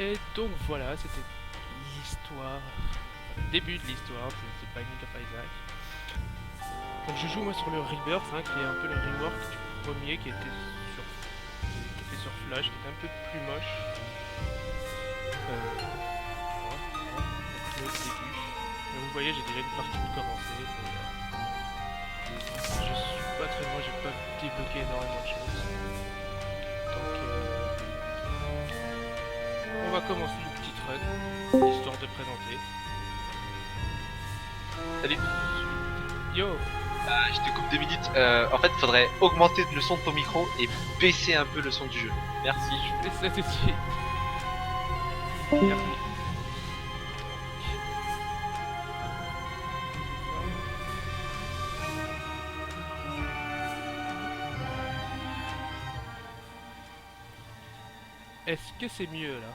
Et donc voilà, c'était l'histoire, enfin, le début de l'histoire de The Binding of Isaac. Donc je joue moi sur le Rebirth, hein, qui est un peu le rework du premier qui était sur Flash, qui était un peu plus moche. Voilà, le début. Mais vous voyez, j'ai déjà une partie de commencer. Je suis pas très loin, j'ai pas débloqué énormément de choses. Donc on va commencer une petite run, histoire de présenter. Salut. Yo. Je te coupe 2 minutes. En fait, faudrait augmenter le son de ton micro et baisser un peu le son du jeu. Merci. Je fais ça tout de suite. Merci. Est-ce que c'est mieux là?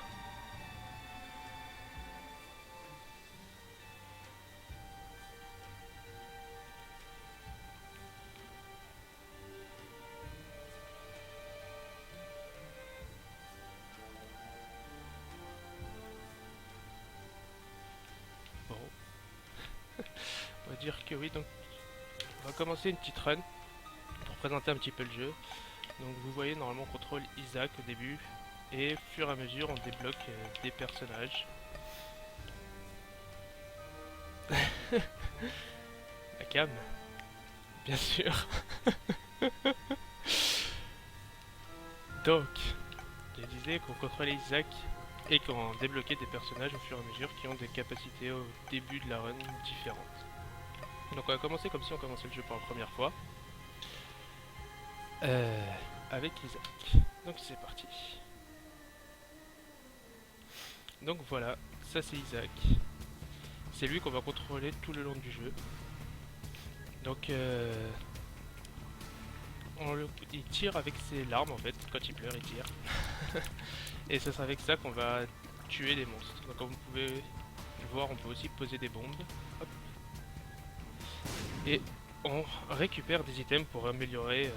Bon, on va dire que oui. Donc, on va commencer une petite run pour présenter un petit peu le jeu. Donc, vous voyez, normalement, on contrôle Isaac au début, et au fur et à mesure, on débloque des personnages. La cam, bien sûr. Donc, je disais qu'on contrôlait Isaac et qu'on débloquait des personnages au fur et à mesure qui ont des capacités au début de la run différentes. Donc on va commencer comme si on commençait le jeu pour la première fois. Euh, avec Isaac. Donc c'est parti. Donc voilà, ça c'est Isaac. C'est lui qu'on va contrôler tout le long du jeu. Donc il tire avec ses larmes en fait, quand il pleure il tire. Et ce sera avec ça qu'on va tuer les monstres. Donc comme vous pouvez le voir, on peut aussi poser des bombes. Hop. Et on récupère des items pour améliorer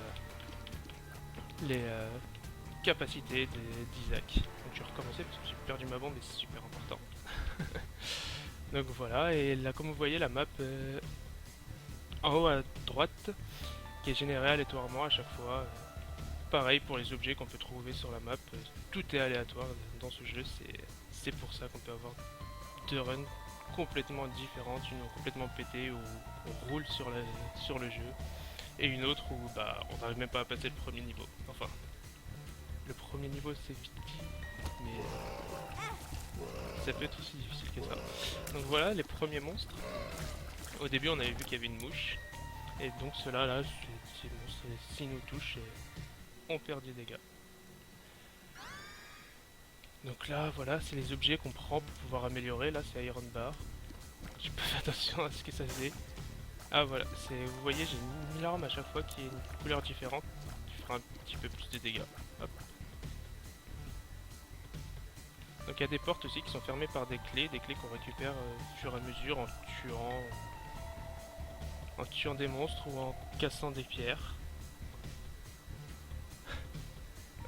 les capacités d'Isaac. Donc je vais recommencer parce que j'ai perdu ma bombe et c'est super important. Donc voilà, et là comme vous voyez la map en haut à droite qui est générée aléatoirement à chaque fois. Pareil pour les objets qu'on peut trouver sur la map, tout est aléatoire dans ce jeu, c'est pour ça qu'on peut avoir deux runs complètement différentes, une complètement pétée où on roule sur le jeu, et une autre où bah, on n'arrive même pas à passer le premier niveau. Enfin, le premier niveau c'est vite dit, mais ça peut être aussi difficile que ça. Donc voilà les premiers monstres. Au début on avait vu qu'il y avait une mouche, et donc ceux-là là, ces monstres, s'ils nous touchent, on perd des dégâts. Donc là, voilà, c'est les objets qu'on prend pour pouvoir améliorer. Là, c'est Iron Bar. J'ai pas fait attention à ce que ça faisait. Ah voilà, vous voyez, j'ai mis l'arme à chaque fois qui est une couleur différente, qui fera un petit peu plus de dégâts. Hop. Donc il y a des portes aussi qui sont fermées par des clés qu'on récupère au fur et à mesure en tuant des monstres ou en cassant des pierres.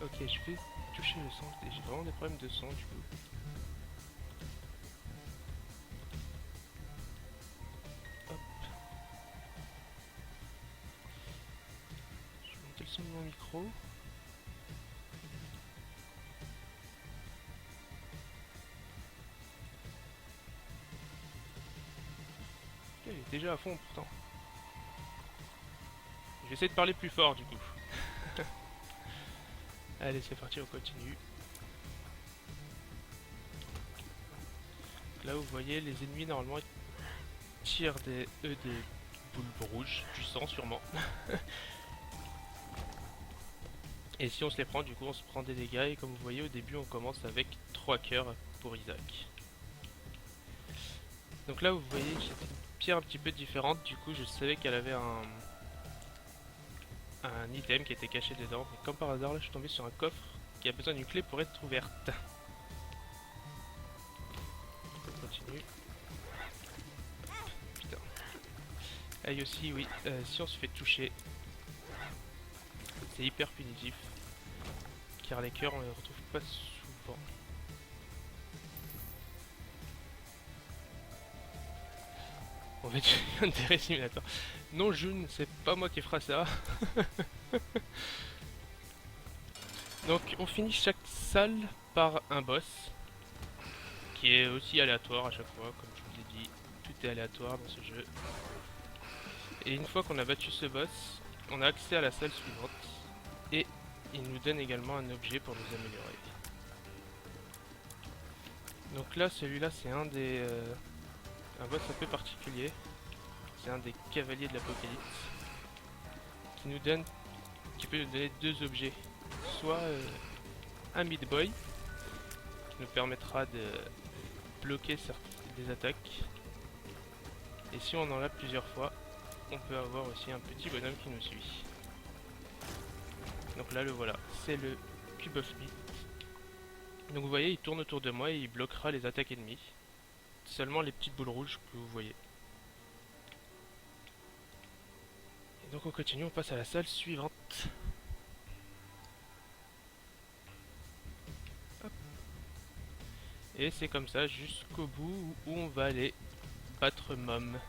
Ok, je vais toucher le son. J'ai vraiment des problèmes de son du coup. Hop. Je vais monter le son de mon micro. Ok, il est déjà à fond pourtant. Je vais essayer de parler plus fort du coup. Allez, c'est parti, on continue. Là, vous voyez, les ennemis normalement ils tirent des boules rouges, du sang sûrement. Et si on se les prend, du coup, on se prend des dégâts. Et comme vous voyez, au début, on commence avec 3 cœurs pour Isaac. Donc là, vous voyez, j'ai fait une pierre un petit peu différente. Du coup, je savais qu'elle avait un item qui était caché dedans. Mais comme par hasard, là, je suis tombé sur un coffre qui a besoin d'une clé pour être ouverte. On continue. Putain. Aïe aussi, oui. Si on se fait toucher, c'est hyper punitif. Car les cœurs, on les retrouve pas souvent. On va être un des Simulator. Non, June, c'est pas moi qui fera ça. Donc, on finit chaque salle par un boss qui est aussi aléatoire à chaque fois, comme je vous l'ai dit. Tout est aléatoire dans ce jeu. Et une fois qu'on a battu ce boss, on a accès à la salle suivante. Et il nous donne également un objet pour nous améliorer. Donc là, celui-là, c'est un boss un peu particulier. C'est un des cavaliers de l'Apocalypse qui peut nous donner deux objets. Soit un Meat-Boy qui nous permettra de bloquer des attaques. Et si on en a plusieurs fois, on peut avoir aussi un petit bonhomme qui nous suit. Donc là, le voilà, c'est le Cube of Meat. Donc vous voyez, il tourne autour de moi et il bloquera les attaques ennemies. Seulement les petites boules rouges que vous voyez. Et donc on continue, on passe à la salle suivante. Hop. Et c'est comme ça jusqu'au bout où on va aller battre Mom.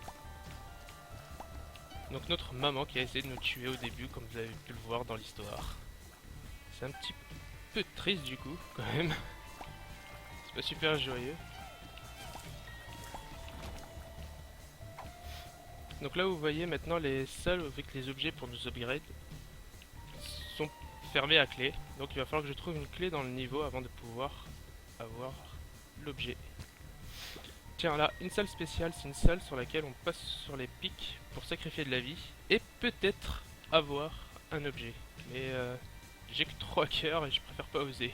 Donc notre maman qui a essayé de nous tuer au début, comme vous avez pu le voir dans l'histoire. C'est un petit peu triste du coup, quand même. C'est pas super joyeux. Donc là vous voyez maintenant les salles avec les objets pour nous upgrade sont fermées à clé. Donc il va falloir que je trouve une clé dans le niveau avant de pouvoir avoir l'objet. Tiens là, une salle spéciale, c'est une salle sur laquelle on passe sur les pics pour sacrifier de la vie et peut-être avoir un objet. Mais j'ai que 3 cœurs et je préfère pas oser.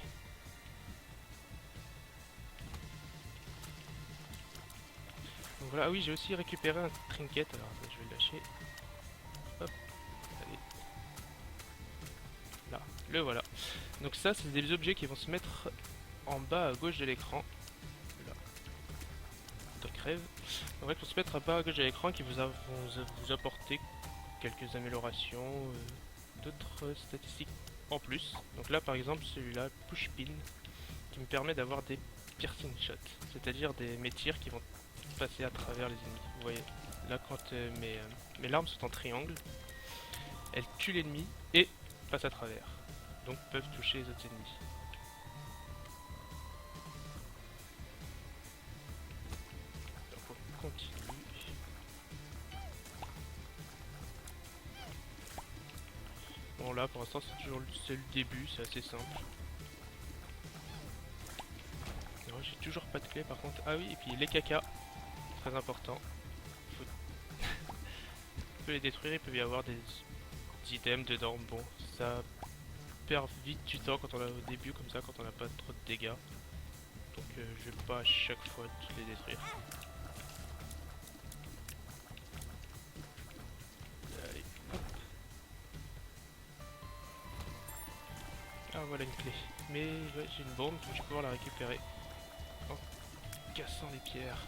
Donc voilà, ah oui, j'ai aussi récupéré un trinket, alors je vais le lâcher. Hop, allez. Là, le voilà. Donc ça, c'est des objets qui vont se mettre en bas à gauche de l'écran. Là. Toi crève. En fait, ils vont se mettre en bas à gauche de l'écran qui vont vous apporter quelques améliorations, d'autres statistiques en plus. Donc là, par exemple, celui-là, push pin, qui me permet d'avoir des piercing shots, c'est-à-dire mes tirs qui vont passer à travers les ennemis. Vous voyez, là quand mes larmes sont en triangle, elles tuent l'ennemi et passent à travers, donc peuvent toucher les autres ennemis. Donc on continue. Bon là pour l'instant c'est le début, c'est assez simple. J'ai toujours pas de clé par contre. Ah oui, et puis les caca, très important. Faut... on peut les détruire, il peut y avoir des items dedans. Bon, ça perd vite du temps quand on est au début, comme ça, quand on n'a pas trop de dégâts. Donc je vais pas à chaque fois toutes les détruire. Allez, hop. Ah voilà une clé. Mais ouais, j'ai une bombe, donc je vais pouvoir la récupérer en cassant les pierres.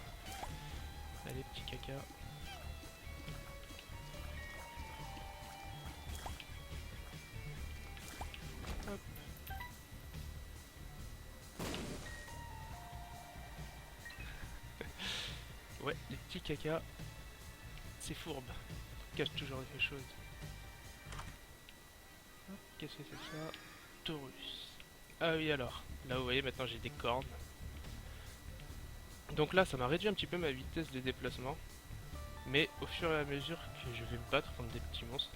Allez, petit caca. Hop. Ouais, les petits caca, c'est fourbe. Cache toujours quelque chose. Qu'est-ce que c'est ça? Taurus. Ah oui alors, là vous voyez maintenant j'ai des cornes. Donc là ça m'a réduit un petit peu ma vitesse de déplacement. Mais au fur et à mesure que je vais me battre contre des petits monstres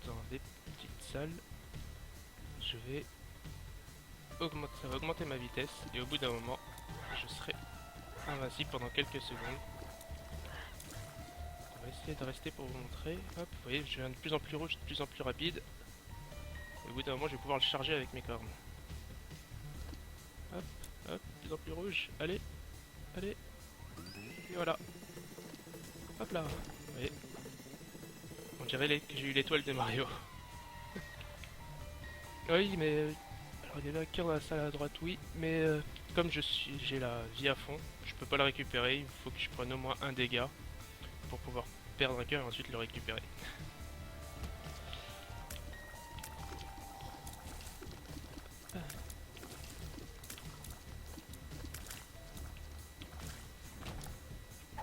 dans des petites salles, ça va augmenter ma vitesse et au bout d'un moment je serai invincible pendant quelques secondes. On va essayer de rester pour vous montrer. Hop, vous voyez je viens de plus en plus rouge, de plus en plus rapide. Et au bout d'un moment je vais pouvoir le charger avec mes cornes. Hop, hop, de plus en plus rouge, allez, allez, et voilà. Hop là, vous voyez. On dirait que j'ai eu l'étoile de Mario. Oui, mais alors il y a la cœur dans la salle à droite, oui, mais comme j'ai la vie à fond, je peux pas la récupérer. Il faut que je prenne au moins un dégât pour pouvoir perdre un cœur et ensuite le récupérer.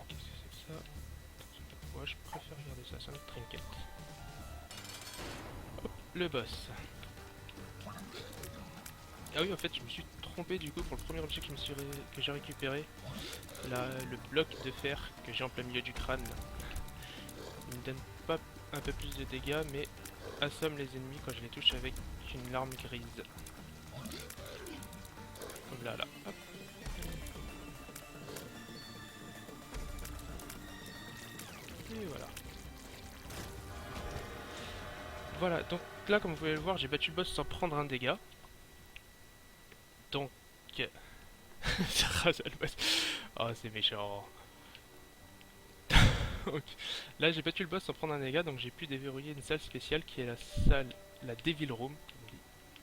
Qu'est-ce que c'est que ça? 5 trinkets. Hop, le boss. Ah oui, en fait, je me suis trompé du coup pour le premier objet que j'ai récupéré. Là, le bloc de fer que j'ai en plein milieu du crâne. Là. Il me donne pas un peu plus de dégâts, mais assomme les ennemis quand je les touche avec une larme grise. Comme là, là. Hop. Et voilà. Voilà, donc là, comme vous pouvez le voir, j'ai battu le boss sans prendre un dégât. Donc... ça rase le boss. Oh, c'est méchant. Donc, là, j'ai battu le boss sans prendre un dégât, donc j'ai pu déverrouiller une salle spéciale qui est la salle, la Devil Room,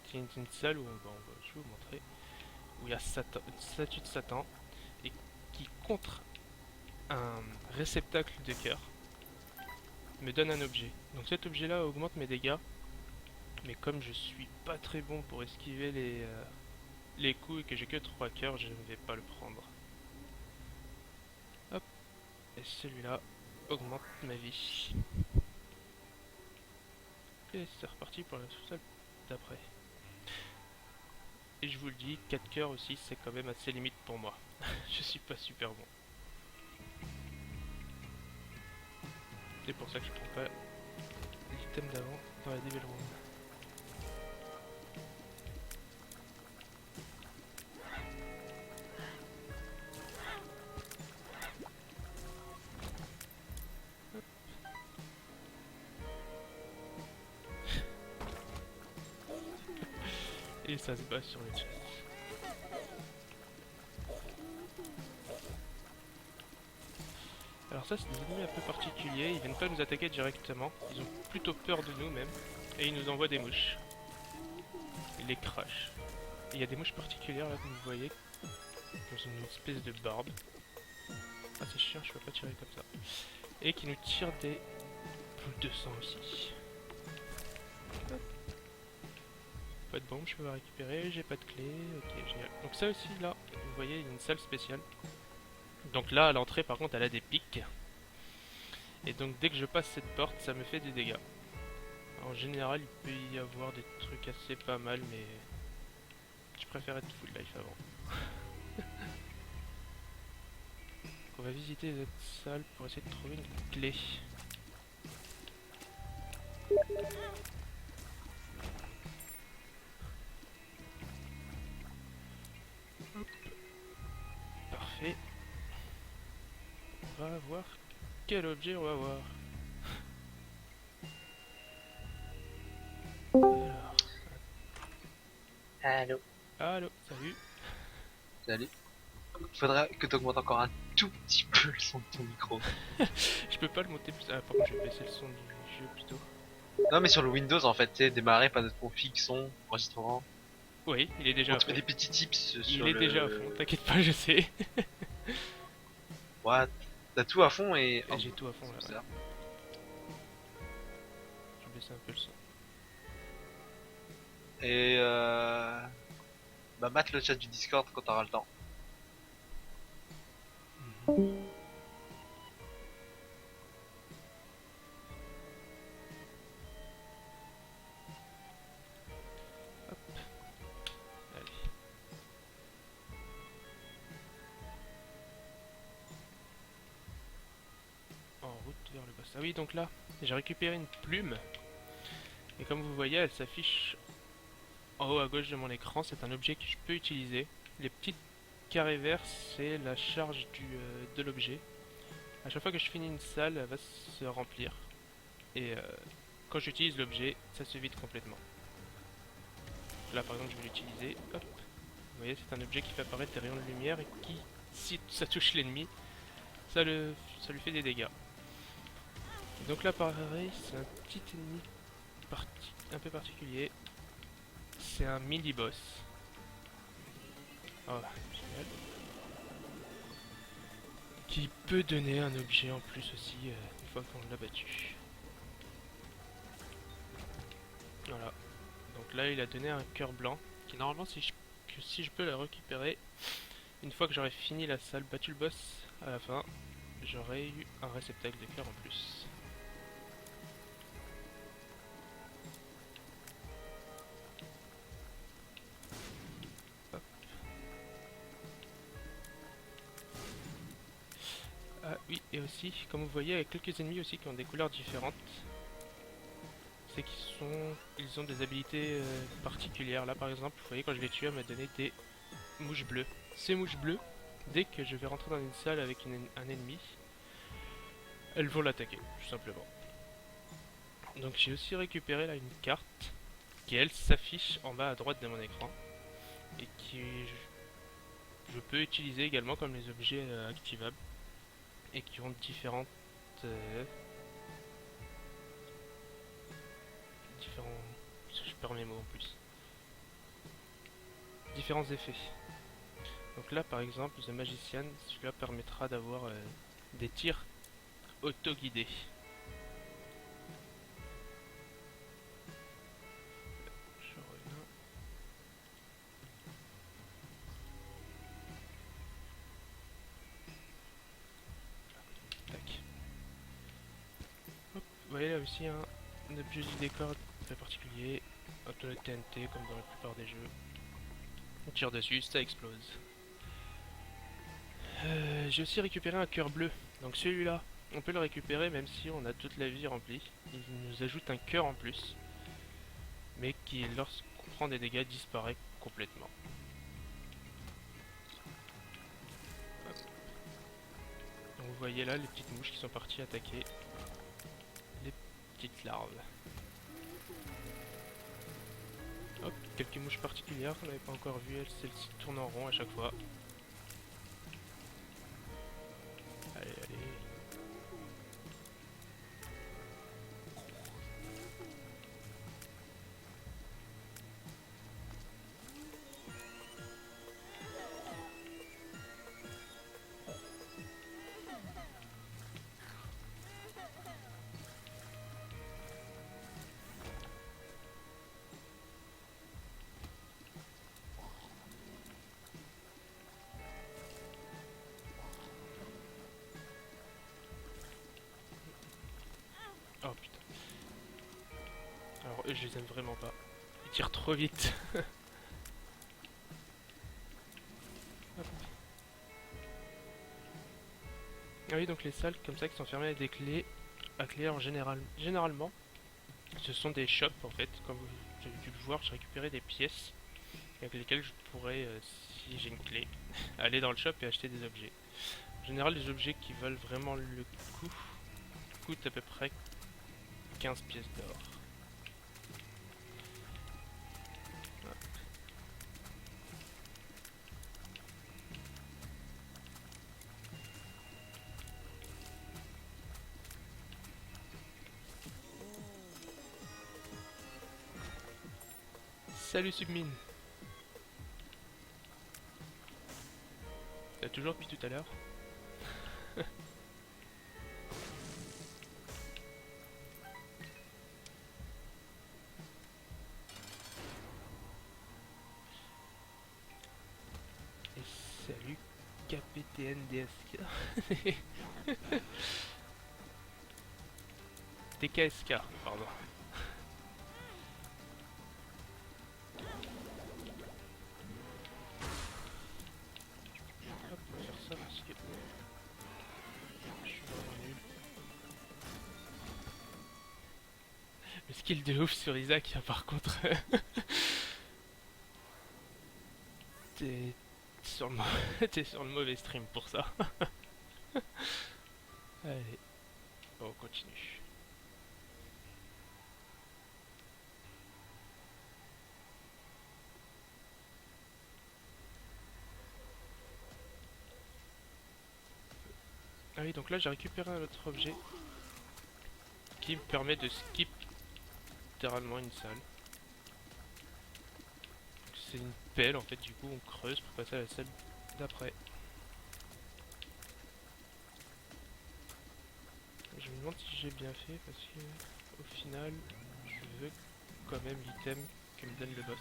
qui est une salle où je vais vous montrer, où il y a Satan, une statue de Satan, et qui contre un réceptacle de cœur me donne un objet. Donc cet objet-là augmente mes dégâts, mais comme je suis pas très bon pour esquiver les coups et que j'ai que 3 cœurs, je ne vais pas le prendre. Hop, et celui-là augmente ma vie. Et c'est reparti pour la salle d'après. Et je vous le dis, 4 cœurs aussi, c'est quand même assez limite pour moi. Je suis pas super bon. C'est pour ça que je prends pas l'item d'avant dans la Devil Room. Et ça se bat sur les chests. Alors ça, c'est des ennemis un peu particuliers, ils viennent pas nous attaquer directement, ils ont plutôt peur de nous même, et ils nous envoient des mouches. Ils les crachent. Et il y a des mouches particulières là, comme vous voyez, dans une espèce de barbe. Ah c'est chiant, je peux pas tirer comme ça. Et qui nous tirent des boules de sang aussi. Hop. Pas de bombe, je peux la récupérer, j'ai pas de clé, ok génial. Donc ça aussi là, vous voyez, il y a une salle spéciale. Donc là, à l'entrée, par contre, elle a des pics. Et donc, dès que je passe cette porte, ça me fait des dégâts. En général, il peut y avoir des trucs assez pas mal, mais je préfère être full life avant. On va visiter les autres salles pour essayer de trouver une clé. Hop. Parfait. On va voir quel objet on va voir. Alors. Allô. Allô, salut. Salut. Faudra que tu augmentes encore un tout petit peu le son de ton micro. Je peux pas le monter plus. Ah, par contre, je vais baisser le son du jeu plutôt. Non, mais sur le Windows, en fait, tu sais, démarrer, pas de config, son, enregistrement. Oui, il est déjà On à te fond. fait des petits tips Il sur est le... déjà à fond, t'inquiète pas, je sais. What? T'as tout à fond et... Et j'ai tout à fond là. c'est Ouais. ça. Je vais baisser un peu le son. Et bah mate le chat du Discord quand t'auras le temps. Hop. Allez. En route vers le boss. Ah oui, donc là, j'ai récupéré une plume. Et comme vous voyez, elle s'affiche en haut à gauche de mon écran. C'est un objet que je peux utiliser. Les petites carrés verts, c'est la charge de l'objet. À chaque fois que je finis une salle, elle va se remplir. Et quand j'utilise l'objet, ça se vide complètement. Là par exemple je vais l'utiliser, hop. Vous voyez, c'est un objet qui fait apparaître des rayons de lumière et qui, si ça touche l'ennemi, ça lui fait des dégâts. Et donc là pareil, c'est un petit ennemi un peu particulier. C'est un mini-boss. Oh, génial. Qui peut donner un objet en plus aussi une fois qu'on l'a battu. Voilà. Donc là il a donné un cœur blanc qui normalement si je peux la récupérer une fois que j'aurai fini la salle, battu le boss à la fin, j'aurai eu un réceptacle de cœur en plus. Et aussi, comme vous voyez, avec quelques ennemis aussi qui ont des couleurs différentes, c'est ils ont des habilités particulières. Là par exemple, vous voyez quand je les tue, elle m'a donné des mouches bleues. Ces mouches bleues, dès que je vais rentrer dans une salle avec un ennemi, elles vont l'attaquer, tout simplement. Donc j'ai aussi récupéré là une carte qui elle s'affiche en bas à droite de mon écran et qui je peux utiliser également comme les objets activables et qui ont différentes différents, je perds mes mots en plus, différents effets. Donc là par exemple The Magician, celui-là permettra d'avoir des tirs auto-guidés. Je reviens. Tac. Hop. Vous voyez là aussi un objet du décor très particulier, un tonneau de TNT comme dans la plupart des jeux. On tire dessus, ça explose. J'ai aussi récupéré un cœur bleu. Donc celui-là, on peut le récupérer même si on a toute la vie remplie. Il nous ajoute un cœur en plus. Mais qui, lorsqu'on prend des dégâts, disparaît complètement. Hop. Donc vous voyez là les petites mouches qui sont parties attaquer les petites larves. Hop, quelques mouches particulières qu'on n'avait pas encore vues, celles-ci tournent en rond à chaque fois. Allez, allez. Oh putain. Alors eux je les aime vraiment pas. Ils tirent trop vite. Ah oui, donc les salles comme ça qui sont fermées avec des clés à clé en généralement ce sont des shops en fait. Comme vous avez pu le voir, j'ai récupéré des pièces avec lesquelles je pourrais, si j'ai une clé, aller dans le shop et acheter des objets. En général, les objets qui valent vraiment le coup coûtent à peu près 15 pièces d'or. Salut Submine. T'as toujours depuis tout à l'heure. Et salut KPTNDSK. TKSK, pardon. Hop, on va faire ça parce que je suis vraiment nul. Le skill de ouf sur Isaac, hein, par contre. T'es sur, t'es sur le mauvais stream pour ça. Allez, on continue. Ah oui, donc là j'ai récupéré un autre objet qui me permet de skip littéralement une salle. C'est une pelle en fait, du coup on creuse pour passer à la salle d'après. Je me demande si j'ai bien fait parce que au final je veux quand même l'item que me donne le boss.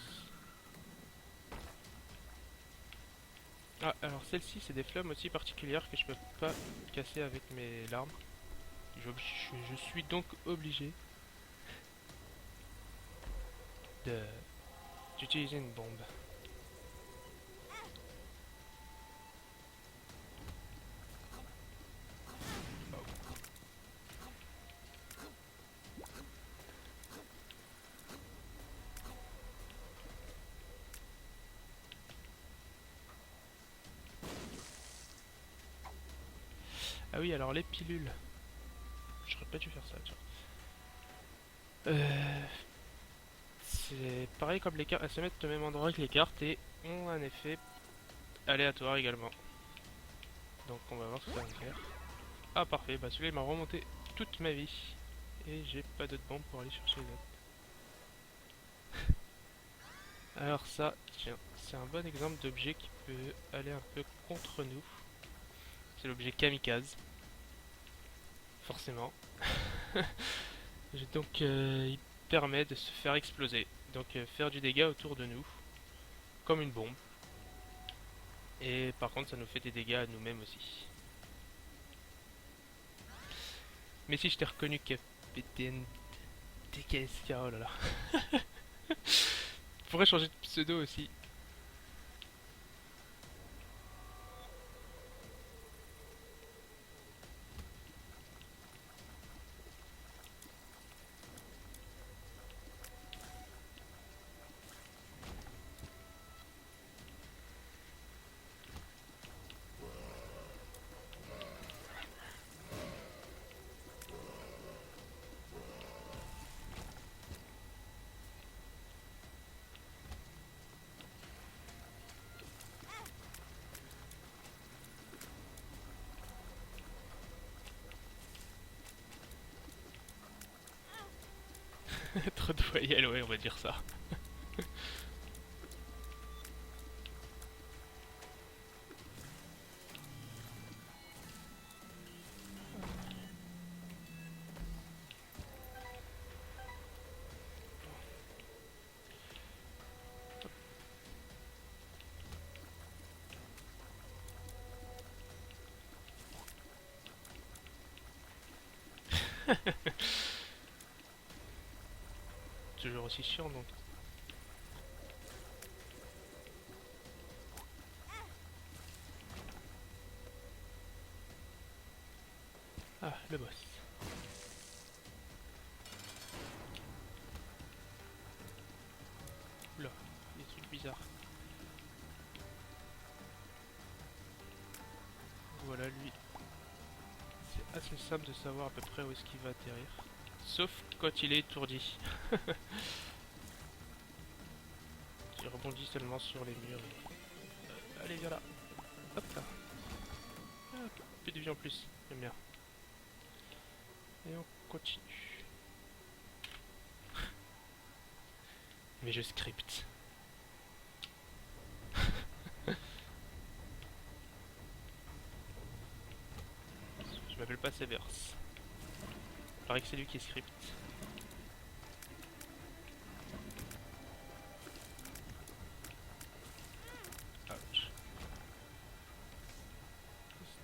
Ah, alors celle-ci c'est des flammes aussi particulières que je peux pas casser avec mes larmes. Je suis donc obligé d'utiliser une bombe. Ah oui, alors les pilules. J'aurais pas dû faire ça, tiens. C'est pareil comme les cartes, elles se mettent au même endroit que les cartes et ont un effet aléatoire également. Donc on va voir ce que ça va faire. Ah parfait, bah celui-là il m'a remonté toute ma vie. Et j'ai pas d'autres bombes pour aller chercher les autres. Alors ça, tiens, c'est un bon exemple d'objet qui peut aller un peu contre nous. C'est l'objet kamikaze. Forcément. Donc il permet de se faire exploser. Donc faire du dégât autour de nous. Comme une bombe. Et par contre ça nous fait des dégâts à nous-mêmes aussi. Mais si je t'ai reconnu capitaine TKSK, oh là là. Je pourrais changer de pseudo aussi. Trop de voyelles, ouais, on va dire ça. Toujours aussi chiant donc. Ah, le boss. Oula, des trucs bizarres. Voilà, lui. C'est assez simple de savoir à peu près où est-ce qu'il va atterrir. Sauf quand il est étourdi. Il rebondit seulement sur les murs. Allez, viens là. Hop là. Ah, plus de vie en plus. J'aime bien. Et on continue. Mais je scripte. Je m'appelle pas Severs. Il paraît que c'est lui qui script. Ouch.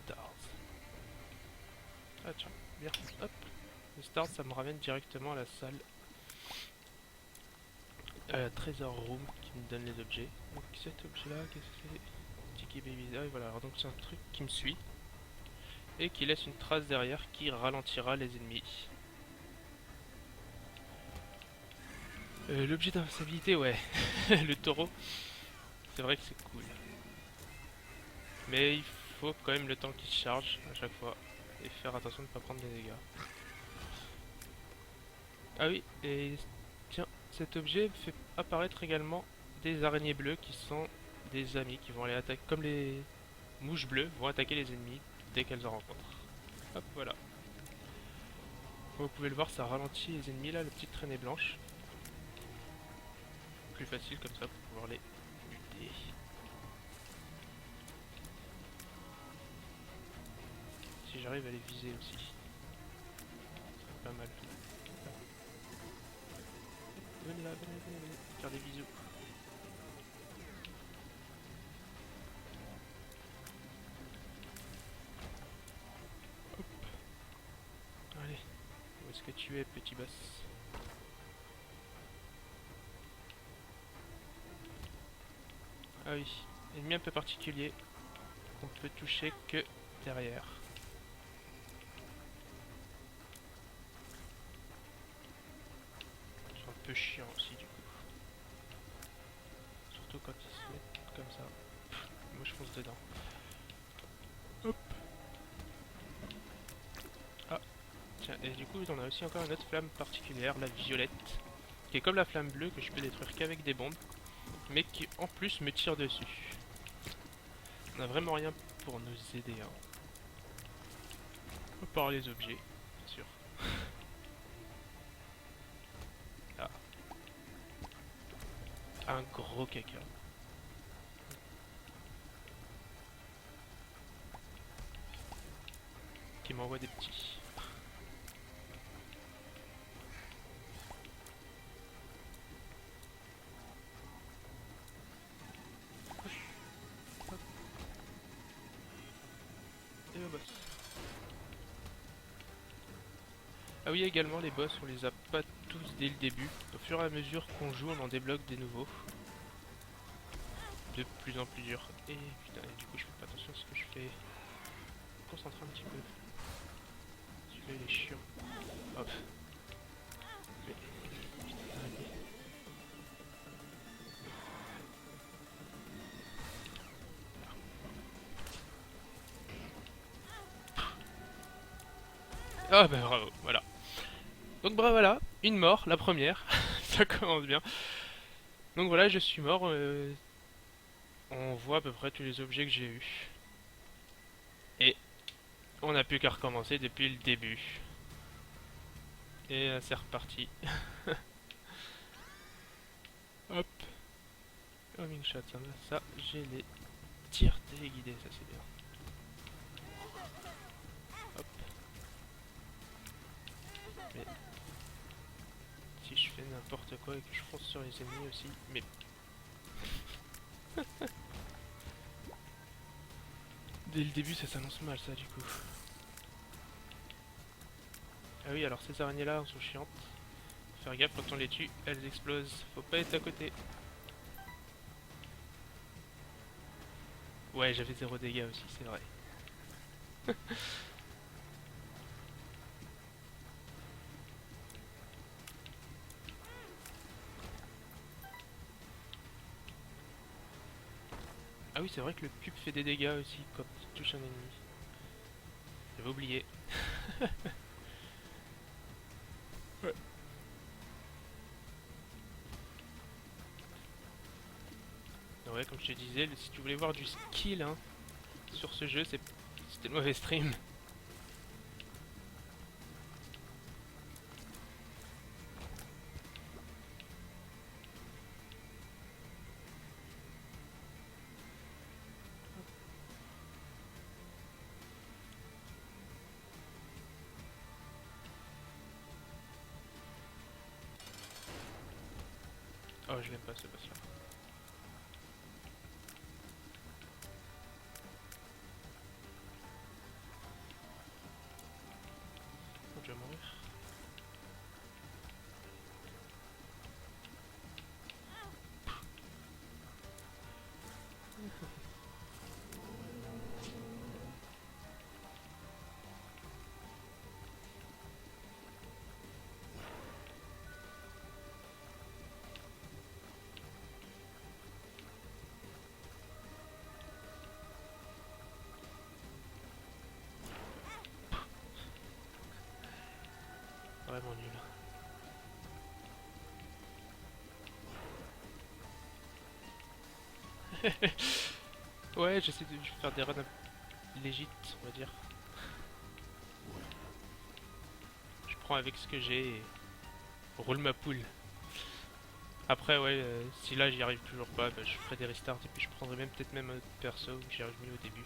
Stars. Ah tiens, bien. Hop. Le stars, ça me ramène directement à la salle. À la Treasure Room qui me donne les objets. Donc cet objet là, qu'est-ce que c'est? Tiki Baby. Ah, voilà, alors donc c'est un truc qui me suit. Et qui laisse une trace derrière qui ralentira les ennemis. L'objet d'invincibilité, ouais. Le taureau, c'est vrai que c'est cool. Mais il faut quand même le temps qu'il se charge à chaque fois. Et faire attention de ne pas prendre des dégâts. Ah oui, et tiens, cet objet fait apparaître également des araignées bleues qui sont des amis qui vont aller attaquer, comme les mouches bleues vont attaquer les ennemis dès qu'elles en rencontrent. Hop, voilà. Comme vous pouvez le voir, ça ralentit les ennemis là, la petite traînée blanche. Plus facile comme ça pour pouvoir les buter. Si j'arrive à les viser aussi, c'est pas mal. Venez là, venez, faire des bisous. Hop. Allez, où est-ce que tu es, petit boss? Ah oui, ennemi un peu particulier qu'on peut toucher que derrière. C'est un peu chiant aussi du coup. Surtout quand ils se mettent comme ça. Moi je fonce dedans. Hop. Et du coup, on a aussi encore une autre flamme particulière, la violette, qui est comme la flamme bleue que je peux détruire qu'avec des bombes, mais qui en plus me tire dessus. On n'a vraiment rien pour nous aider, hein. À part les objets, bien sûr. Ah. Un gros caca. Qui m'envoie des petits. Et le boss. Ah oui, également les boss, on les a pas tous dès le début. Au fur et à mesure qu'on joue, on en débloque des nouveaux. De plus en plus dur. Et putain, et du coup je fais pas attention à ce que je fais. Concentre un petit peu. Celui-là il est chiant. Hop. Mais... putain, allez. Ah bah bravo, voilà. Donc bravo, voilà, une mort, la première. Ça commence bien. Donc voilà, je suis mort. On voit à peu près tous les objets que j'ai eus. Et on n'a plus qu'à recommencer depuis le début. Et c'est reparti. Hop. Homing shot, ça j'ai les tirs téléguidés, ça c'est bien. Hop. Mais si je fais n'importe quoi et que je fonce sur les ennemis aussi, mais... dès le début ça s'annonce mal ça du coup. Ah oui, alors ces araignées là sont chiantes. Faut faire gaffe quand on les tue, elles explosent. Faut pas être à côté. Ouais, j'avais 0 dégâts aussi, c'est vrai. Ah oui, c'est vrai que le pub fait des dégâts aussi quand il touche un ennemi. J'avais oublié. Ouais. Ouais, comme je te disais, si tu voulais voir du skill hein, sur ce jeu, c'était le mauvais stream. Oh, je l'aime pas ce boss là. Donc, je vais mourir. Vraiment nul. Ouais, j'essaie de faire des runs légit, on va dire. Je prends avec ce que j'ai et roule ma poule. Après, ouais, si là j'y arrive toujours pas, bah, je ferai des restarts et puis je prendrai même peut-être même un autre perso que j'y arrive mieux au début.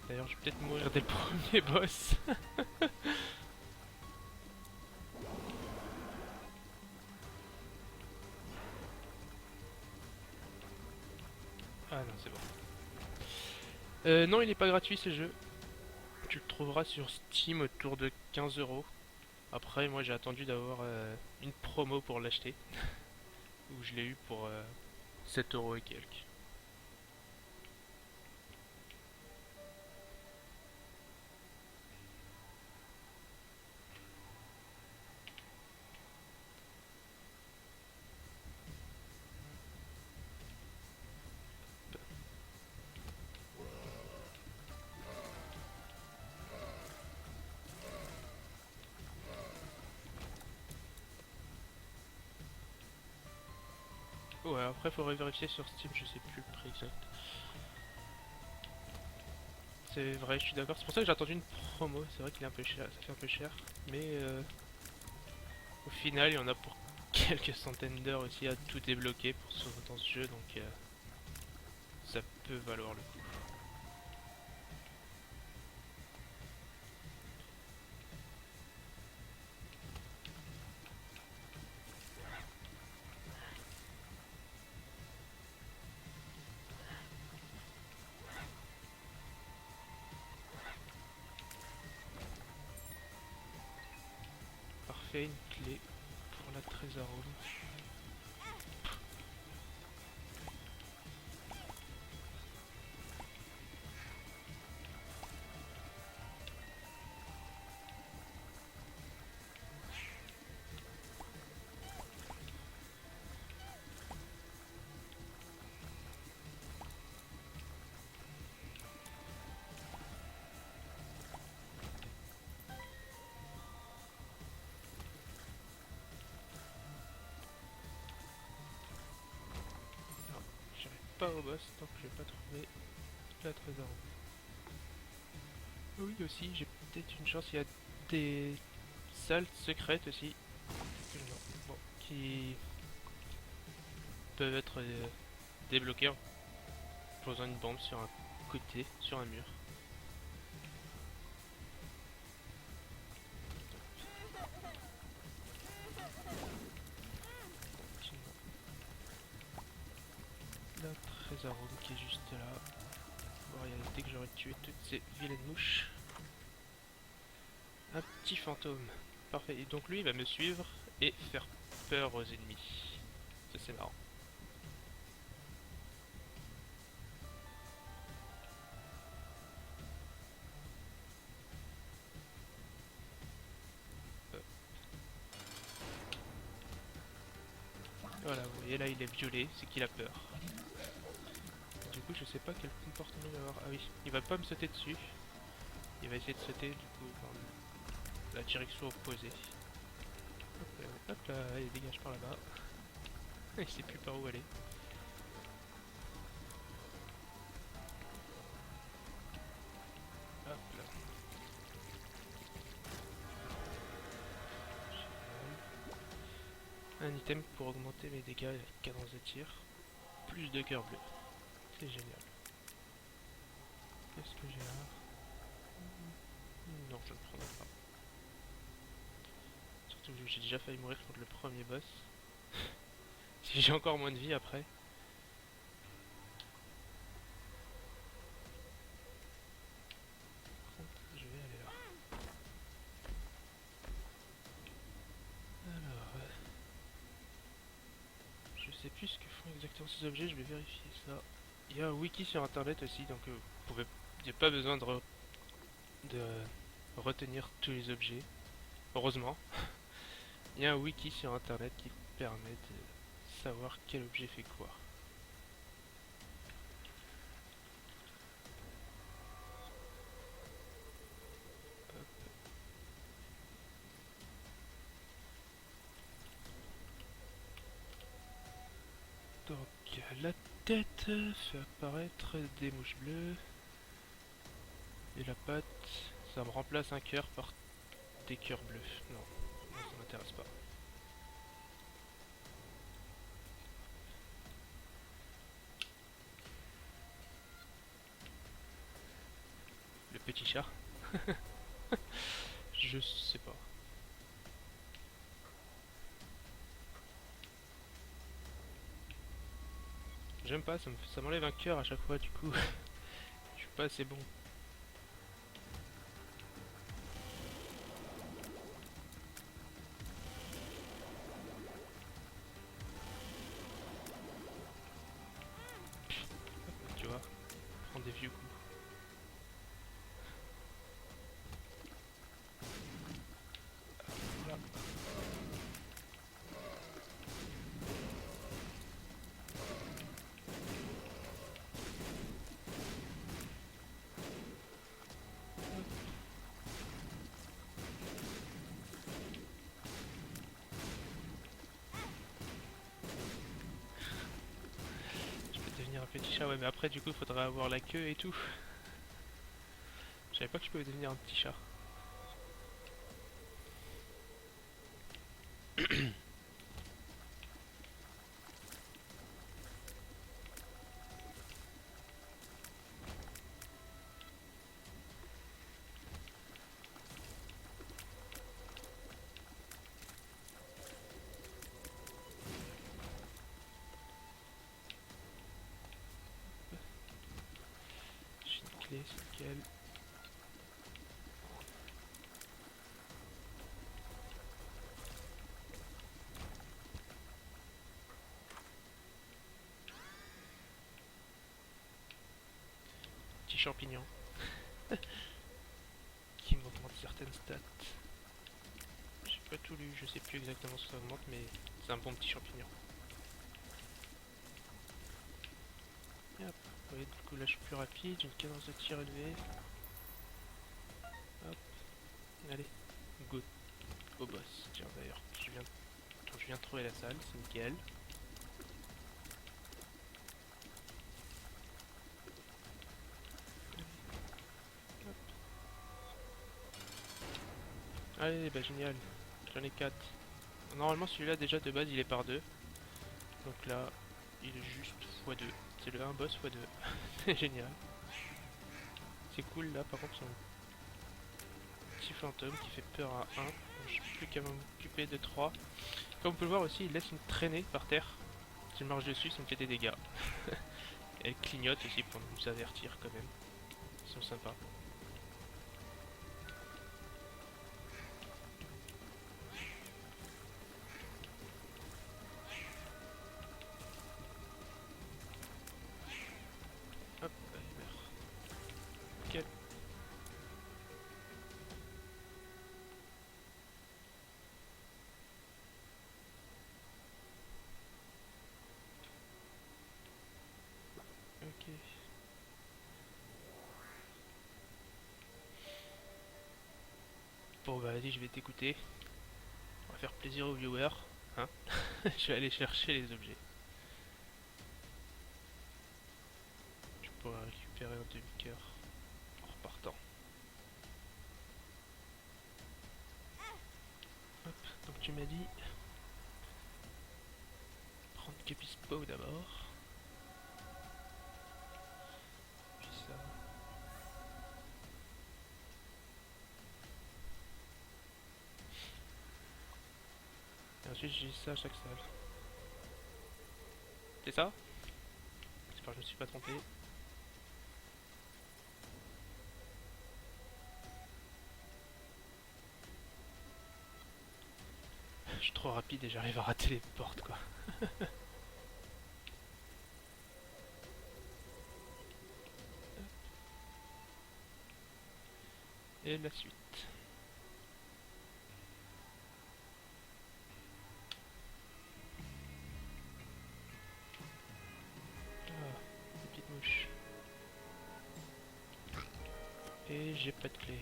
D'ailleurs, je vais peut-être mourir dès le premier boss. Ah non, c'est bon. Non, il est pas gratuit ce jeu. Tu le trouveras sur Steam autour de 15 €. Après, moi j'ai attendu d'avoir une promo pour l'acheter. Où je l'ai eu pour 7 € et quelques. Ouais, après faudrait vérifier sur Steam, je sais plus le prix exact. C'est vrai, je suis d'accord. C'est pour ça que j'ai attendu une promo. C'est vrai qu'il est un peu cher, ça fait un peu cher. Mais au final, il y en a pour quelques centaines d'heures aussi à tout débloquer dans ce jeu. Donc ça peut valoir le coup. Parfait, une clé pour la trésor room. Non, j'arrive pas au boss tant que j'ai pas trouvé la trésor room. Oui, aussi, j'ai peut-être une chance. Il y a des salles secrètes aussi. Non, bon, qui peuvent être débloquées en posant une bombe sur un côté, sur un mur. La trésor room qui est juste là. En réalité que j'aurais tué toutes ces vilaines mouches. Un petit fantôme. Parfait. Et donc lui il va me suivre et faire peur aux ennemis. Ça c'est marrant. Voilà, vous voyez là il est violet, c'est qu'il a peur. Du coup je sais pas quel comportement il va avoir. Ah oui, il va pas me sauter dessus. Il va essayer de sauter du coup dans la direction opposée. Hop là, il dégage par là-bas. Il sait plus par où aller. Hop là. Un item pour augmenter mes dégâts et la cadence de tir. Plus de cœur bleu. C'est génial. Qu'est-ce que j'ai là? Non, je ne prendrai pas. Surtout que j'ai déjà failli mourir contre le premier boss. Si j'ai encore moins de vie après. Je vais aller là. Alors, je sais plus ce que font exactement ces objets, je vais vérifier ça. Il y a un wiki sur internet aussi, donc vous pouvez, il n'y a pas besoin de retenir tous les objets. Heureusement, il y a un wiki sur internet qui permet de savoir quel objet fait quoi. Donc la tête fait apparaître des mouches bleues. Et la patte, ça me remplace un cœur par des cœurs bleus. Non, non ça m'intéresse pas. Le petit chat. Je sais pas. J'aime pas, ça m'enlève un cœur à chaque fois, du coup. Je suis pas assez bon. Tu vois, prendre des vieux coups. Là. devenir un petit chat, ouais, mais après, du coup, il faudrait avoir la queue et tout. Je savais pas que je pouvais devenir un petit chat. J'ai une clé, c'est lequel? Petit champignon. Qui m'augmente certaines stats. J'ai pas tout lu, je sais plus exactement ce que ça augmente, mais c'est un bon petit champignon. Et hop, vous voyez, du coup là je suis plus rapide, j'ai une cadence de tir élevée. Hop, allez, go au boss. Tiens d'ailleurs, je viens de trouver la salle, c'est nickel. Hop. Allez, bah génial, j'en ai 4. Normalement celui-là déjà de base il est par 2. Donc là, il est juste x2. C'est le 1 boss x2. C'est génial. C'est cool là, par contre, son petit fantôme qui fait peur à 1. Donc je n'ai plus qu'à m'occuper de 3. Comme vous pouvez le voir aussi, il laisse une traînée par terre. Si je marche dessus, ça me fait des dégâts. Elle clignote aussi pour nous avertir quand même. Ils sont sympas. Hop, il meurt. Nickel. Ok. Bon bah vas-y, je vais t'écouter. On va faire plaisir aux viewers. Hein. Je vais aller chercher les objets. Je pourrais récupérer un demi-cœur en repartant. Hop, donc tu m'as dit prendre Capispo d'abord. Puis ça. Et ensuite j'ai ça à chaque salle. C'est ça? J'espère que je me suis pas trompé. Je suis trop rapide et j'arrive à rater les portes quoi. Et la suite. Ah, une petite mouche. Et j'ai pas de clé.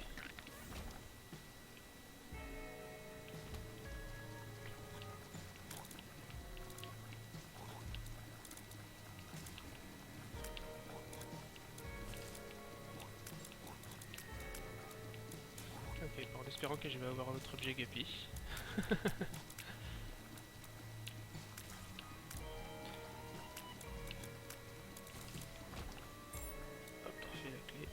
Ok, bon, en espérant que je vais avoir un autre objet Guppy. Hop, refait la clé.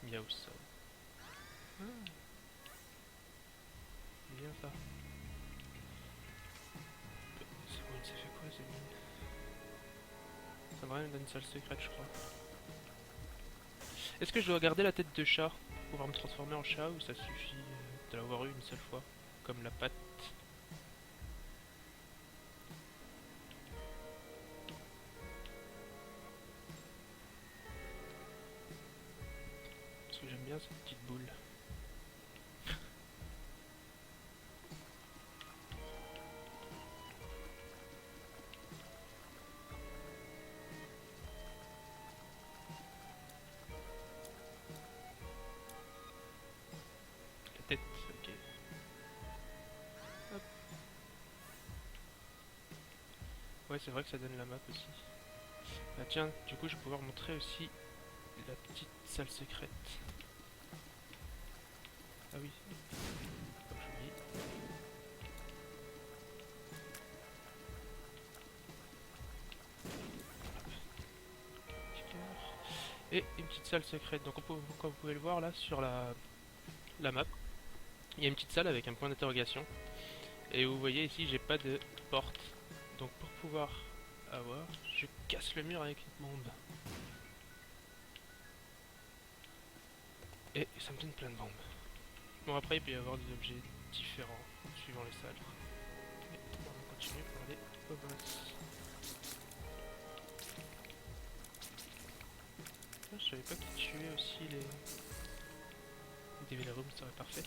Miaou ça. Ah, bien ça. C'est bon, ça fait quoi, c'est mine? Ça me ramène dans une salle secrète, je crois. Est-ce que je dois garder la tête de chat pour pouvoir me transformer en chat ou ça suffit de l'avoir eu une seule fois? Comme la patte. Parce que j'aime bien cette petite boule. La tête, ok. Hop. Ouais, c'est vrai que ça donne la map aussi. Ah tiens, du coup je vais pouvoir montrer aussi la petite salle secrète. Ah oui, faut que j'oublie. Et une petite salle secrète. Donc comme vous pouvez le voir là sur la map, il y a une petite salle avec un point d'interrogation. Et vous voyez ici, j'ai pas de porte. Donc pour pouvoir avoir, je casse le mur avec une bombe. Et ça me donne plein de bombes. Bon, après il peut y avoir des objets différents suivant les salles. Et on va continuer pour aller au boss. Ah, je savais pas qu'il tuait aussi les Devil Room, ça serait parfait.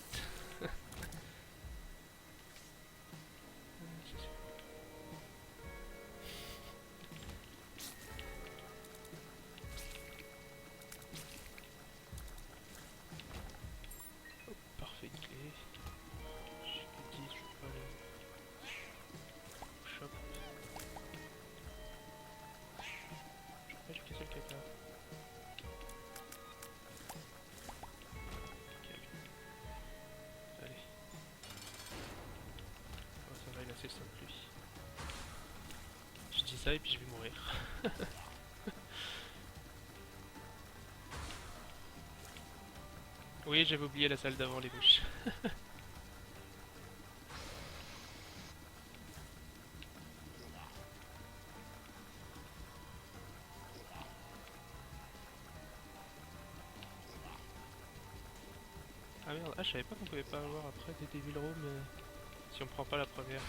Parfait clé. Je te dis, je peux pas aller au shop. Je peux pas lui casser le caca. Nickel. Allez. Oh, ça va, il est assez simple lui. Je dis ça et puis je vais mourir. Oui, j'avais oublié la salle d'avant, les bouches. Ah merde, ah je savais pas qu'on pouvait pas avoir après des Devil Room si on prend pas la première.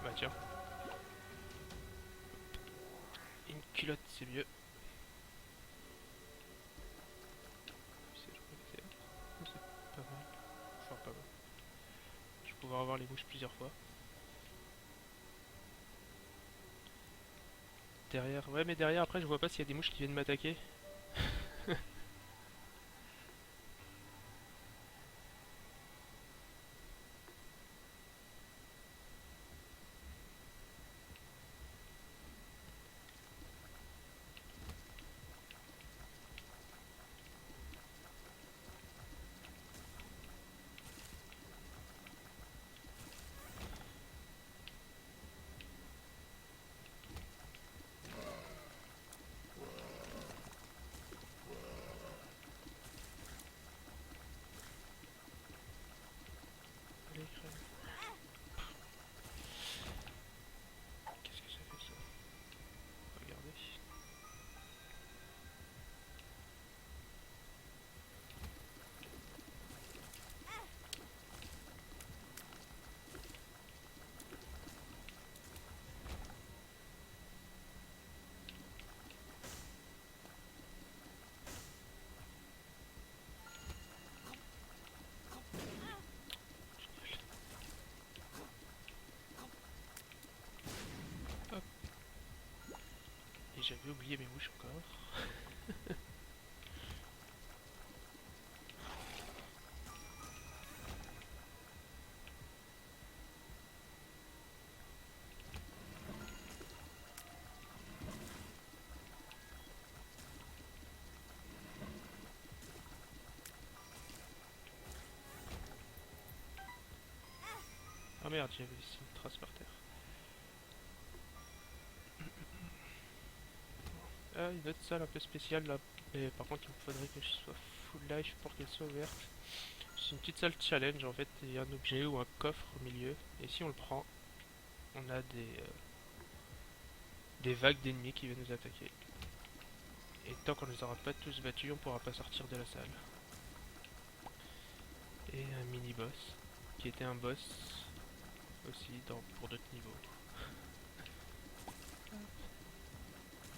Bah tiens, une culotte c'est mieux. C'est pas mal. Enfin pas mal. Je vais pouvoir avoir les bouches plusieurs fois. Derrière, ouais mais derrière après je vois pas s'il y a des mouches qui viennent m'attaquer. Allez, crève. Qu'est-ce que ça fait ça? Regardez. Hop. Et j'avais oublié mes mouches encore. Ah merde, j'avais ici une trace par terre. Ah, une autre salle un peu spéciale là. Et par contre, il me faudrait que je sois full life pour qu'elle soit ouverte. C'est une petite salle challenge en fait. Il y a un objet ou un coffre au milieu. Et si on le prend, on a des vagues d'ennemis qui viennent nous attaquer. Et tant qu'on ne les aura pas tous battus, on pourra pas sortir de la salle. Et un mini boss qui était un boss aussi pour d'autres niveaux.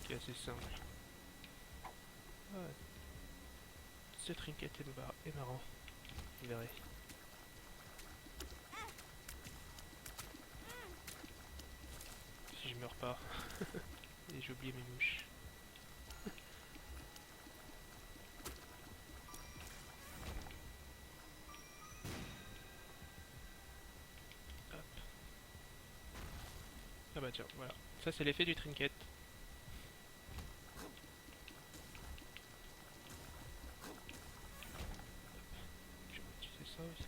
Qui est assez simple. Ah, ce trinket est marrant, vous verrez. meurs pas. Et j'ai oublié mes mouches. Hop. Ah bah tiens, voilà. Ça c'est l'effet du trinket. Je vais utiliser ça aussi.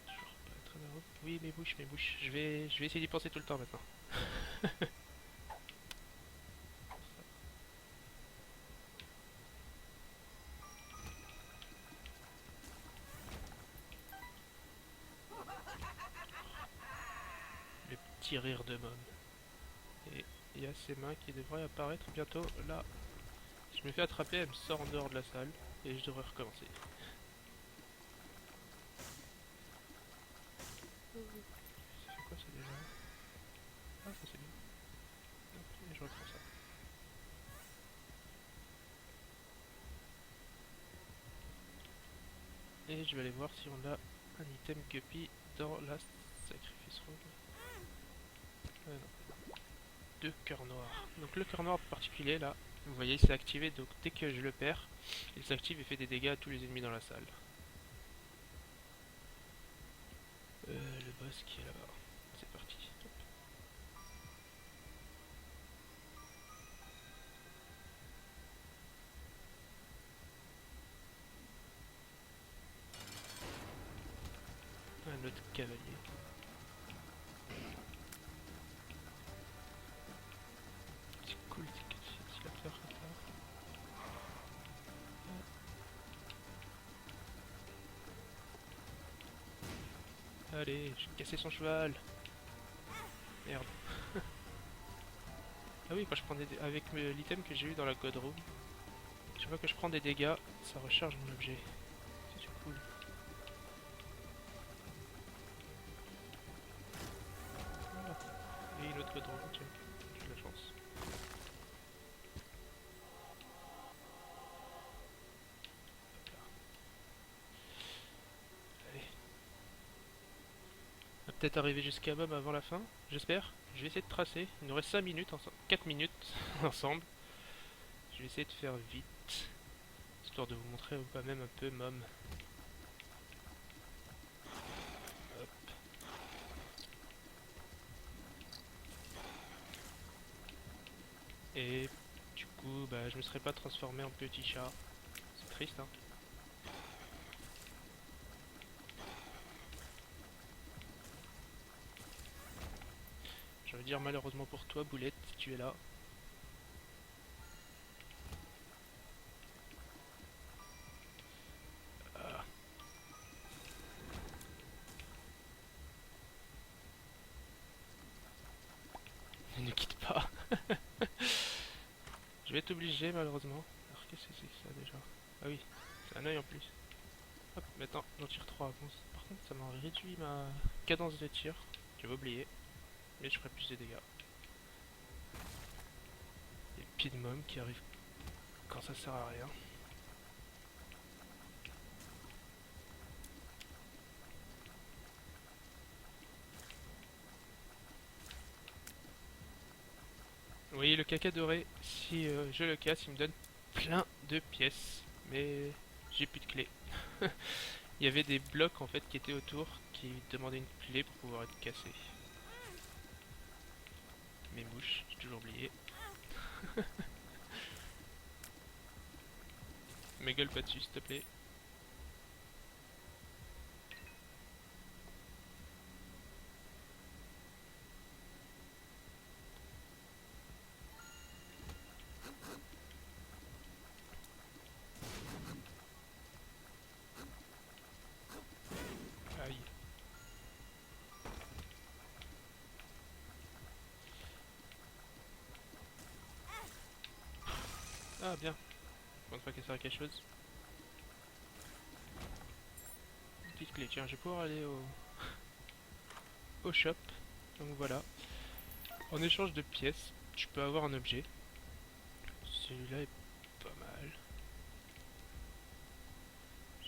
Toujours pas très heureux. Oui, mes bouches, mes bouches. Je vais essayer d'y penser tout le temps maintenant. Le petit rire de Mom. Et il y a ses mains qui devraient apparaître bientôt. Là, si je me fais attraper, elle me sort en dehors de la salle. Et je devrais recommencer. Ça fait quoi ça déjà? Ah, ça c'est bien. Hop, et je reprends ça. Et je vais aller voir si on a un item guppy dans la sacrifice room. Non. Deux cœurs noirs. Donc le cœur noir particulier là, vous voyez, il s'est activé, donc dès que je le perds, il s'active et fait des dégâts à tous les ennemis dans la salle. Le boss qui est là-bas. C'est parti. Hop. Un autre cavalier. C'est cool, c'est la fleur comme ça. Allez, j'ai cassé son cheval. Merde. Ah oui, quand je prends des avec l'item que j'ai eu dans la God Room, tu vois que je prends des dégâts, ça recharge mon objet. C'est cool. Voilà. Et une autre God Room, tiens, j'ai de la chance. Allez. On va peut-être arriver jusqu'à Bob avant la fin, j'espère. Je vais essayer de tracer. Il nous reste 5 minutes, 4 minutes ensemble. Je vais essayer de faire vite, histoire de vous montrer ou pas même un peu Mom. Hop. Et du coup, bah, je me serais pas transformé en petit chat. C'est triste, hein. Je veux dire malheureusement pour toi, Boulette, si tu es là. Ah. Ne quitte pas. Je vais être obligé malheureusement. Alors qu'est-ce que c'est que ça déjà? Ah oui, c'est un œil en plus. Hop, maintenant j'en tire 3. Bon, par contre ça m'a réduit ma cadence de tir. J'avais oublié. Mais je ferai plus de dégâts. Et pieds de Mom qui arrive quand ça sert à rien. Vous voyez le caca doré, si je le casse, il me donne plein de pièces. Mais j'ai plus de clés. Il y avait des blocs en fait qui étaient autour qui demandaient une clé pour pouvoir être cassés. Mes mouches, j'ai toujours oublié. Mais gueule pas dessus s'il te plaît. Aïe. Ah bien. Bonne fois qu'elle sert à quelque chose. Une petite clé. Tiens, je vais pouvoir aller au shop. Donc voilà. En échange de pièces, tu peux avoir un objet. Celui-là est pas mal.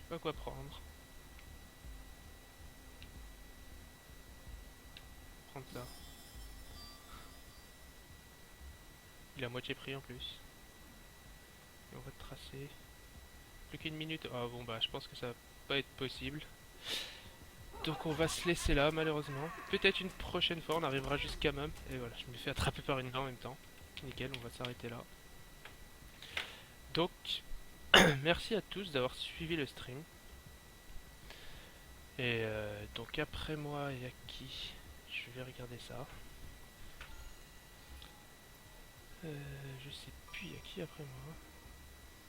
Pas quoi prendre. Prendre ça. Il est à moitié pris en plus. Et on va tracer. Plus qu'une minute. Ah bon bah je pense que ça va pas être possible. Donc on va se laisser là malheureusement. Peut-être une prochaine fois on arrivera jusqu'à même. Et voilà, je me fais attraper par une main en même temps. Nickel, on va s'arrêter là. Donc merci à tous d'avoir suivi le stream. Et donc après moi, il y a qui? Je vais regarder ça. Je sais plus, il y a qui après moi?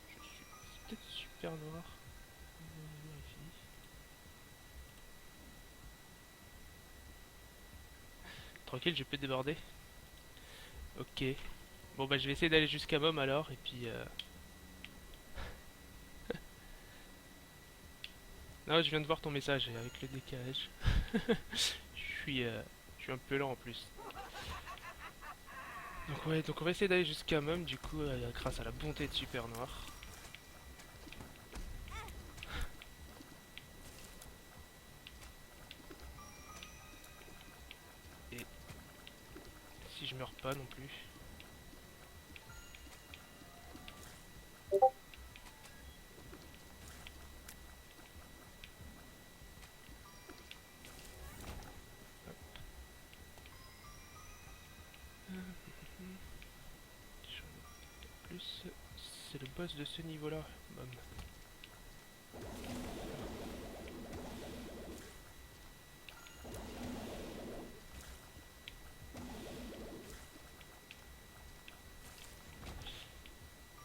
C'est peut-être super noir. On vérifie. Tranquille, je peux déborder. Ok. Bon bah je vais essayer d'aller jusqu'à Mom alors, et puis... Non, je viens de voir ton message avec le décalage. Je suis un peu lent en plus. Donc ouais, donc on va essayer d'aller jusqu'à Mom du coup, grâce à la bonté de Super Noir. Et si je meurs pas non plus. Plus, c'est le boss de ce niveau-là, Mom.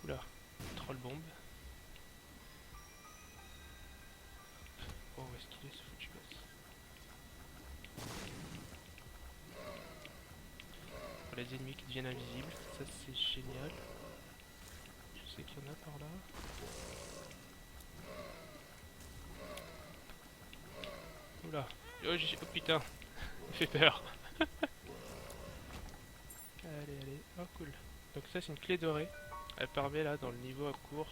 Oula, troll bombe. Oh, où est-ce qu'il est ce foutu boss? Oh, les ennemis qui deviennent invisibles, ça c'est génial. Je sais qu'il y en a par là. Oula, oh putain, il fait peur. Allez, allez, oh cool. Donc ça c'est une clé dorée. Elle permet là dans le niveau à court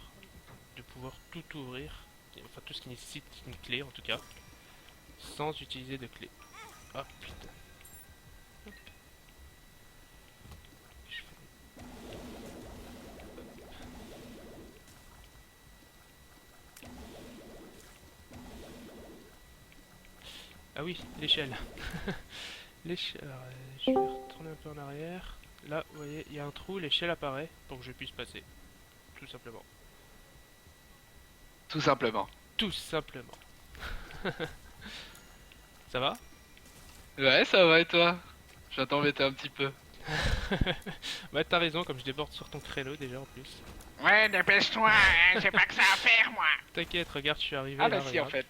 de pouvoir tout ouvrir. Enfin tout ce qui nécessite une clé en tout cas. Sans utiliser de clé. Ah putain. Hop. Je fais- Ah oui, l'échelle. L'échelle. Alors, je vais retourner un peu en arrière. Là, vous voyez, il y a un trou, l'échelle apparaît pour que je puisse passer. Tout simplement. Tout simplement. Tout simplement. Ça va? Ouais, ça va et toi? Je vais t'embêter un petit peu. Bah t'as raison, comme je déborde sur ton créneau déjà en plus. Ouais, dépêche-toi, hein, j'ai pas que ça à faire, moi. T'inquiète, regarde, je suis arrivé Ah là, bah si en regarde. fait.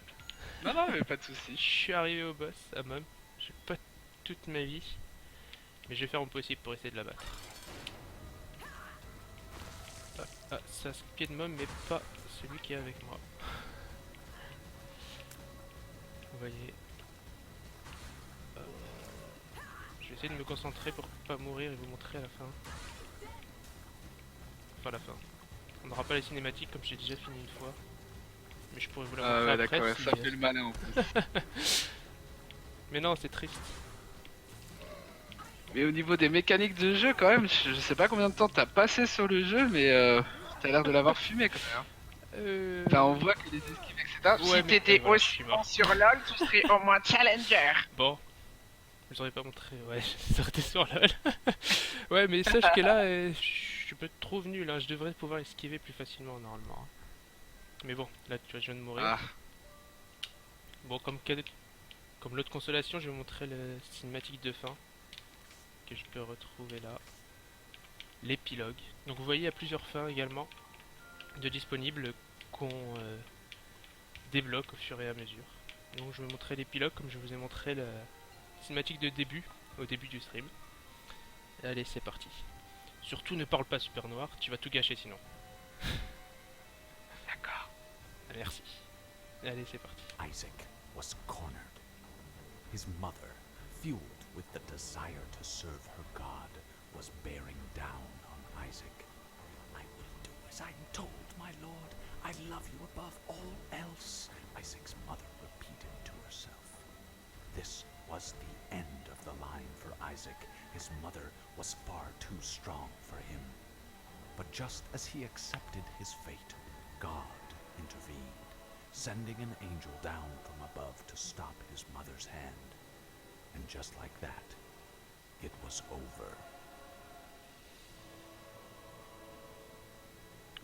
Non, non, mais pas de Je soucis. suis arrivé au boss, à Mom. J'ai pas toute ma vie. Mais je vais faire mon possible pour essayer de la battre. Ah, ça se pied de Mom, mais pas celui qui est avec moi. Vous voyez. Hop. Je vais essayer de me concentrer pour pas mourir et vous montrer à la fin. Enfin, la fin. On n'aura pas les cinématiques comme j'ai déjà fini une fois. Mais je pourrais vous la Ah montrer ouais, après. d'accord, Si... ça fait le malin en plus. Mais non, c'est triste. Mais au niveau des mécaniques de jeu, quand même, je sais pas combien de temps t'as passé sur le jeu, mais t'as l'air de l'avoir fumé quand même. Enfin, on voit que les esquives, etc. Ouais, Si mais t'étais voilà, je aussi suis bon mort. sur LoL, tu serais au moins challenger. Bon, je vous aurais pas montré, ouais, je serais sur LOL. Ouais, mais sache que là, je suis peut-être trop nul, hein. Je devrais pouvoir esquiver plus facilement normalement, hein. Mais bon, là, tu vois, je viens de mourir. Ah, Bon, comme l'autre consolation, je vais vous montrer le cinématique de fin que je peux retrouver là. L'épilogue. Donc vous voyez, il y a plusieurs fins également de disponibles qu'on débloque au fur et à mesure. Donc je vais vous montrer l'épilogue comme je vous ai montré la cinématique de début au début du stream. Allez, c'est parti. Surtout ne parle pas Super Noir, tu vas tout gâcher sinon. D'accord. Merci. Allez, c'est parti. Isaac was cornered. His mother, fueled with the desire to serve her God, was bearing down on Isaac. I will do as I am told, my lord. I love you above all else, Isaac's mother repeated to herself. This was the end of the line for Isaac. His mother was far too strong for him. But just as he accepted his fate, God intervened, sending an angel down from above to stop his mother's hand. And just like that, it was over.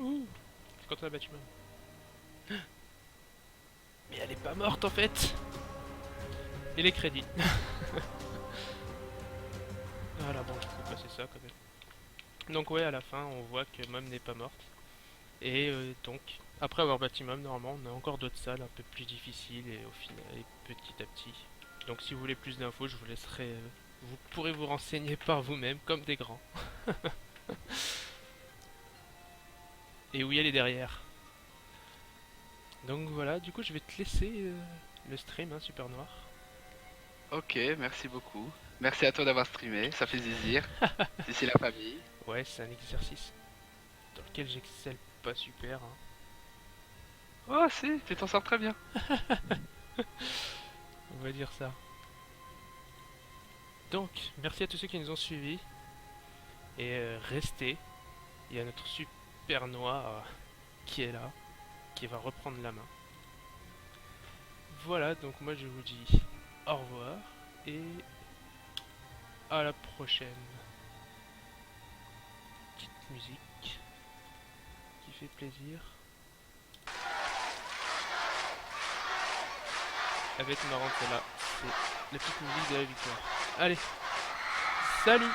Ouh, c'est quand on a battu même. Mais elle est pas morte en fait. Et les crédits. Voilà, bon, je peux passer ça quand même. Donc ouais, à la fin, on voit que Mom n'est pas morte. Et donc, après avoir battu Mom, normalement, on a encore d'autres salles un peu plus difficiles et au final, et petit à petit. Donc si vous voulez plus d'infos, je vous laisserai... vous pourrez vous renseigner par vous-même, comme des grands. Et oui, elle est derrière. Donc voilà, du coup, je vais te laisser le stream, hein, Super Noir. Ok, merci beaucoup. Merci à toi d'avoir streamé, ça fait plaisir. D'ici la famille. Ouais, c'est un exercice dans lequel j'excelle pas super. Hein. Oh si, tu t'en sors très bien. On va dire ça. Donc, merci à tous ceux qui nous ont suivis. Et restez. Il y a notre Super Noir qui est là, qui va reprendre la main. Voilà, donc moi je vous dis au revoir et à la prochaine. Petite musique qui fait plaisir. Elle va être marrante celle-là, c'est la petite musique de la victoire. Allez, salut!